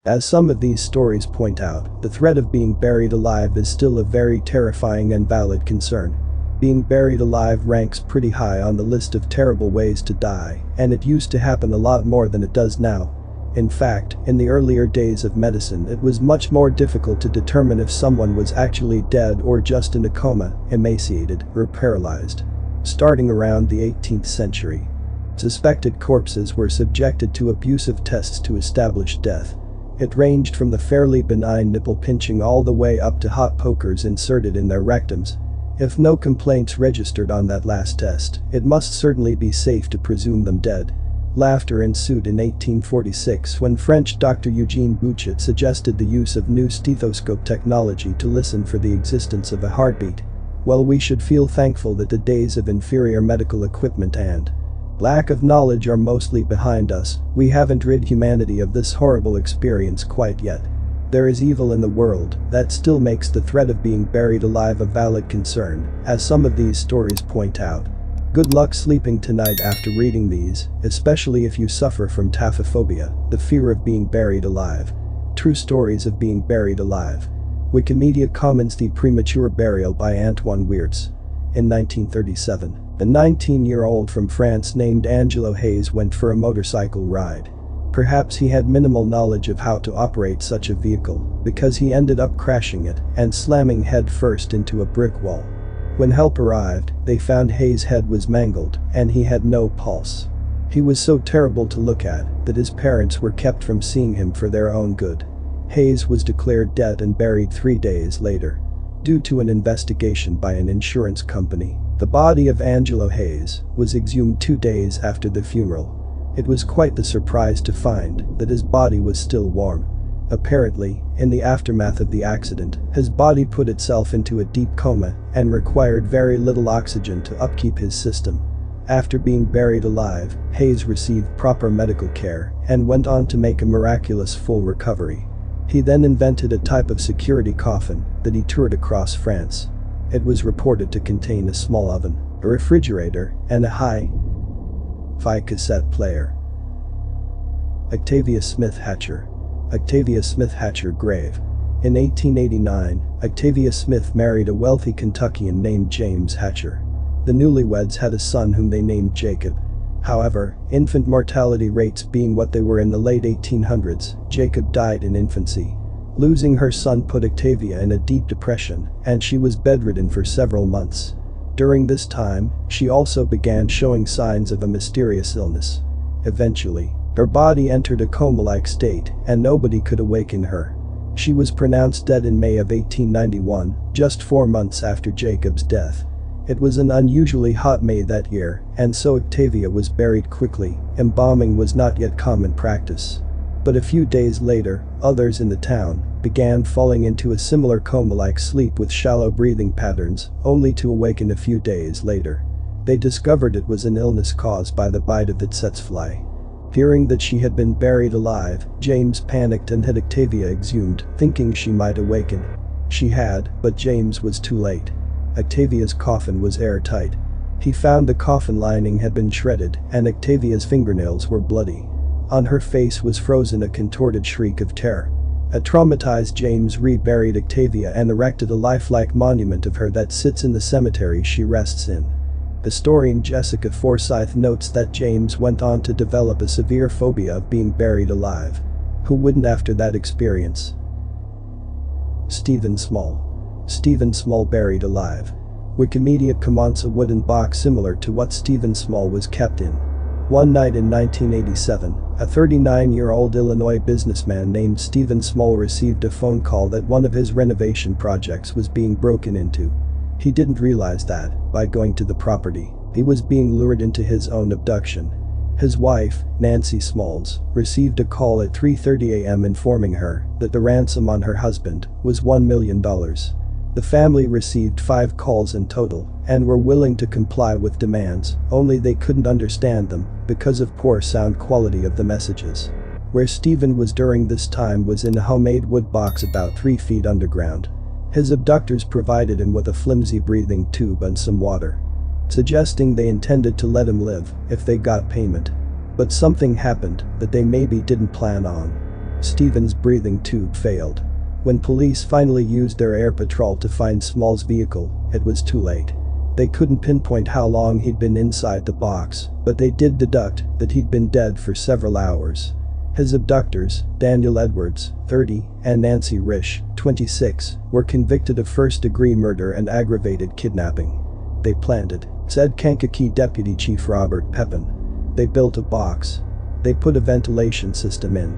As some of these stories point out, the threat of being buried alive is still a very terrifying and valid concern. Being buried alive ranks pretty high on the list of terrible ways to die, and it used to happen a lot more than it does now. In fact, in the earlier days of medicine, it was much more difficult to determine if someone was actually dead or just in a coma, emaciated, or paralyzed. Starting around the 18th century, suspected corpses were subjected to abusive tests to establish death. It ranged from the fairly benign nipple pinching all the way up to hot pokers inserted in their rectums. If no complaints registered on that last test, it must certainly be safe to presume them dead. Laughter ensued in 1846 when French Dr. Eugene Bouchet suggested the use of new stethoscope technology to listen for the existence of a heartbeat. Well, we should feel thankful that the days of inferior medical equipment and lack of knowledge are mostly behind us. We haven't rid humanity of this horrible experience quite yet. There is evil in the world that still makes the threat of being buried alive a valid concern, as some of these stories point out. Good luck sleeping tonight after reading these, especially if you suffer from taphophobia, the fear of being buried alive. True stories of being buried alive. Wikimedia Commons. The premature burial by Antoine Weerts. In 1937, a 19-year-old from France named Angelo Hayes went for a motorcycle ride. Perhaps he had minimal knowledge of how to operate such a vehicle, because he ended up crashing it and slamming head first into a brick wall. When help arrived, they found Hayes' head was mangled and he had no pulse. He was so terrible to look at that his parents were kept from seeing him for their own good. Hayes was declared dead and buried 3 days later. Due to an investigation by an insurance company, the body of Angelo Hayes was exhumed 2 days after the funeral. It was quite the surprise to find that his body was still warm. Apparently, in the aftermath of the accident, his body put itself into a deep coma and required very little oxygen to upkeep his system. After being buried alive, Hayes received proper medical care and went on to make a miraculous full recovery. He then invented a type of security coffin that he toured across France. It was reported to contain a small oven, a refrigerator, and a hi-fi cassette player. Octavia Smith Hatcher. Octavia Smith Hatcher grave. In 1889, Octavia Smith married a wealthy Kentuckian named James Hatcher. The newlyweds had a son whom they named Jacob. However, infant mortality rates being what they were in the late 1800s, Jacob died in infancy. Losing her son put Octavia in a deep depression, and she was bedridden for several months. During this time, she also began showing signs of a mysterious illness. Eventually, her body entered a coma-like state, and nobody could awaken her. She was pronounced dead in May of 1891, just 4 months after Jacob's death. It was an unusually hot May that year, and so Octavia was buried quickly. Embalming was not yet common practice. But a few days later, others in the town began falling into a similar coma-like sleep with shallow breathing patterns, only to awaken a few days later. They discovered it was an illness caused by the bite of the tsetse fly. Hearing that she had been buried alive, James panicked and had Octavia exhumed, thinking she might awaken. She had, but James was too late. Octavia's coffin was airtight. He found the coffin lining had been shredded, and Octavia's fingernails were bloody. On her face was frozen a contorted shriek of terror. A traumatized James reburied Octavia and erected a lifelike monument of her that sits in the cemetery she rests in. Historian Jessica Forsyth notes that James went on to develop a severe phobia of being buried alive. Who wouldn't after that experience? Stephen Small. Stephen Small buried alive. Wikimedia Commons. A wooden box similar to what Stephen Small was kept in. One night in 1987, a 39-year-old Illinois businessman named Stephen Small received a phone call that one of his renovation projects was being broken into. He didn't realize that, by going to the property, he was being lured into his own abduction. His wife, Nancy Smalls, received a call at 3:30 a.m. informing her that the ransom on her husband was $1 million. The family received 5 calls in total and were willing to comply with demands, only they couldn't understand them because of poor sound quality of the messages. Where Stephen was during this time was in a homemade wood box about 3 feet underground. His abductors provided him with a flimsy breathing tube and some water, suggesting they intended to let him live if they got payment. But something happened that they maybe didn't plan on. Stephen's breathing tube failed. When police finally used their air patrol to find Small's vehicle, it was too late. They couldn't pinpoint how long he'd been inside the box, but they did deduct that he'd been dead for several hours. His abductors, Daniel Edwards, 30, and Nancy Risch, 26, were convicted of first-degree murder and aggravated kidnapping. They planned it, said Kankakee Deputy Chief Robert Pepin. They built a box. They put a ventilation system in.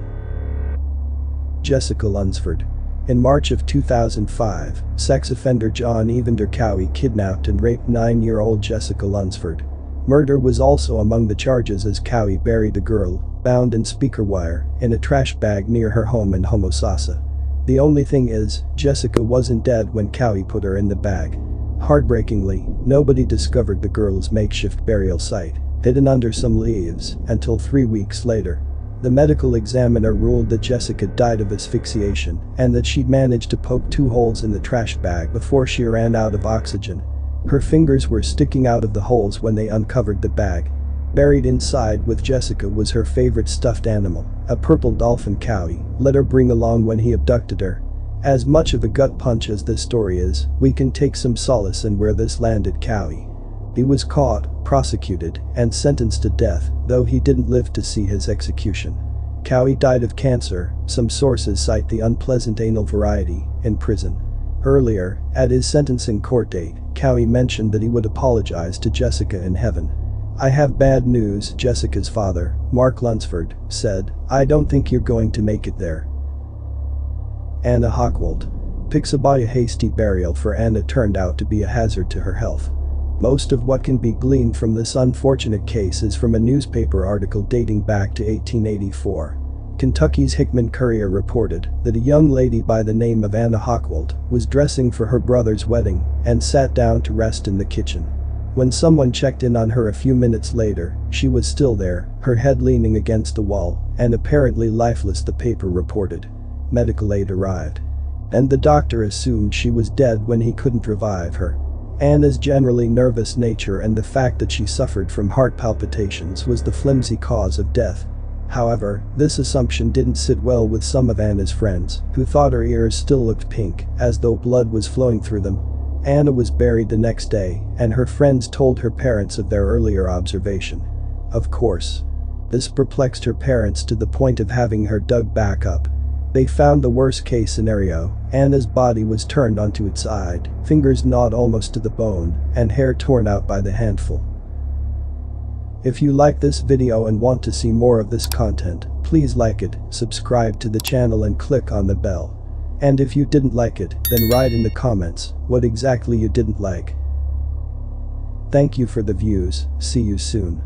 Jessica Lunsford. In March of 2005, sex offender John Evander Cowie kidnapped and raped 9-year-old Jessica Lunsford. Murder was also among the charges as Cowie buried the girl, bound in speaker wire, in a trash bag near her home in Homosassa. The only thing is, Jessica wasn't dead when Cowie put her in the bag. Heartbreakingly, nobody discovered the girl's makeshift burial site, hidden under some leaves, until 3 weeks later. The medical examiner ruled that Jessica died of asphyxiation and that she'd managed to poke 2 holes in the trash bag before she ran out of oxygen. Her fingers were sticking out of the holes when they uncovered the bag. Buried inside with Jessica was her favorite stuffed animal, a purple dolphin Cowie let her bring along when he abducted her. As much of a gut punch as this story is, we can take some solace in where this landed Cowie. He was caught, prosecuted, and sentenced to death, though he didn't live to see his execution. Cowie died of cancer, some sources cite the unpleasant anal variety, in prison. Earlier, at his sentencing court date, Cowie mentioned that he would apologize to Jessica in heaven. "I have bad news," Jessica's father, Mark Lunsford, said. "I don't think you're going to make it there." Anna Hochwald. Pixabay. A hasty burial for Anna turned out to be a hazard to her health. Most of what can be gleaned from this unfortunate case is from a newspaper article dating back to 1884. Kentucky's Hickman Courier reported that a young lady by the name of Anna Hochwald was dressing for her brother's wedding and sat down to rest in the kitchen. When someone checked in on her a few minutes later, she was still there, her head leaning against the wall, and apparently lifeless, the paper reported. Medical aid arrived. And the doctor assumed she was dead when he couldn't revive her. Anna's generally nervous nature and the fact that she suffered from heart palpitations was the flimsy cause of death. However, this assumption didn't sit well with some of Anna's friends, who thought her ears still looked pink, as though blood was flowing through them. Anna was buried the next day, and her friends told her parents of their earlier observation. Of course. This perplexed her parents to the point of having her dug back up. They found the worst-case scenario: Anna's body was turned onto its side, fingers gnawed almost to the bone, and hair torn out by the handful. If you like this video and want to see more of this content, please like it, subscribe to the channel and click on the bell. And if you didn't like it, then write in the comments what exactly you didn't like. Thank you for the views, see you soon.